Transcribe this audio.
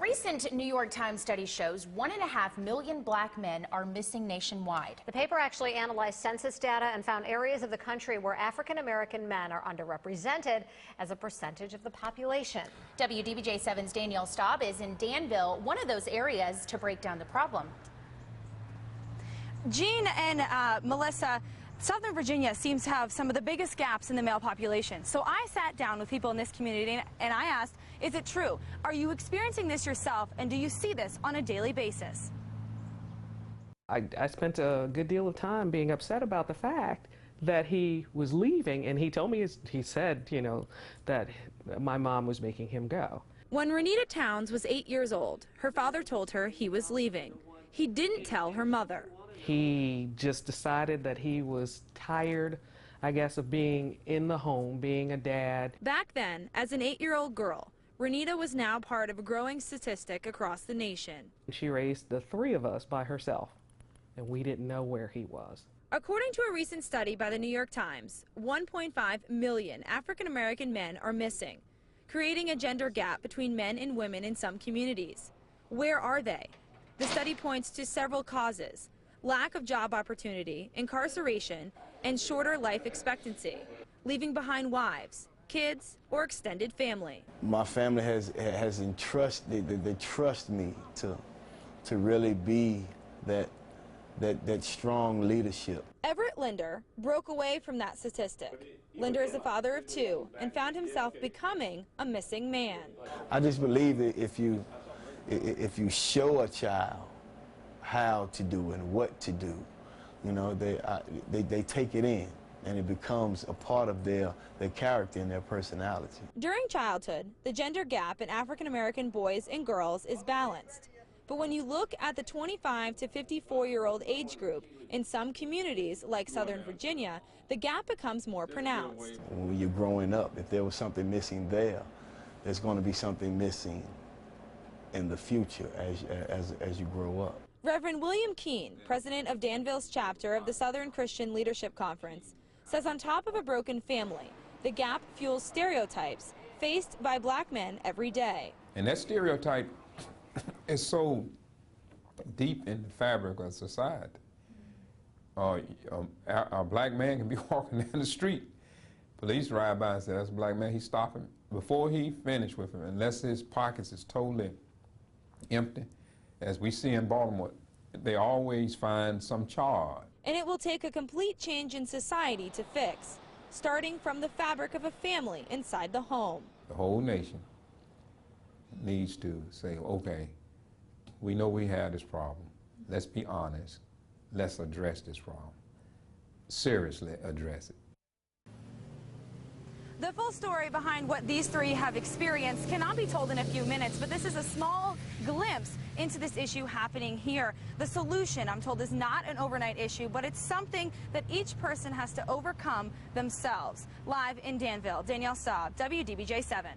recent New York Times study shows 1.5 million black men are missing nationwide. The paper actually analyzed census data and found areas of the country where African American men are underrepresented as a percentage of the population. WDBJ 7's Danielle Staub is in Danville, one of those areas, to break down the problem. Jean and Melissa, Southern Virginia seems to have some of the biggest gaps in the male population. So I sat down with people in this community and I asked, is it true? Are you experiencing this yourself, and do you see this on a daily basis? I spent a good deal of time being upset about the fact that he was leaving, and he told me, he said, you know, that my mom was making him go. When Renita Towns was 8 years old, her father told her he was leaving. He didn't tell her mother. He just decided that he was tired, I guess, of being in the home, being a dad. Back then, as an 8-year-old girl, Renita was now part of a growing statistic across the nation. She raised the 3 of us by herself, and we didn't know where he was. According to a recent study by the New York Times, 1.5 million African American men are missing, creating a gender gap between men and women in some communities. Where are they? The study points to several causes: lack of job opportunity, incarceration, and shorter life expectancy, leaving behind wives, kids, or extended family. My family has entrusted, they trust me to really be that strong leadership. Everett Linder broke away from that statistic. Linder is a father of 2 and found himself becoming a missing man. I just believe that if you show a child how to do and what to do, you know, they take it in, and it becomes a part of their character and their personality. During childhood, the gender gap in African American boys and girls is balanced. But when you look at the 25 to 54-year-old age group in some communities like Southern Virginia, the gap becomes more pronounced. When you're growing up, if there was something missing there, there's going to be something missing in the future as you grow up. Reverend William Keene, president of Danville's chapter of the Southern Christian Leadership Conference, says on top of a broken family, the gap fuels stereotypes faced by black men every day. And that stereotype is so deep in the fabric of society. A black man can be walking down the street. Police ride by and say, that's a black man. He stop him before he finished with him, unless his pockets is totally empty. As we see in Baltimore, they always find some charge. And it will take a complete change in society to fix, starting from the fabric of a family inside the home. The whole nation needs to say, okay, we know we have this problem. Let's be honest. Let's address this problem. Seriously address it. The full story behind what these 3 have experienced cannot be told in a few minutes, but this is a small glimpse into this issue happening here. The solution, I'm told, is not an overnight issue, but it's something that each person has to overcome themselves. Live in Danville, Danielle Staub, WDBJ 7.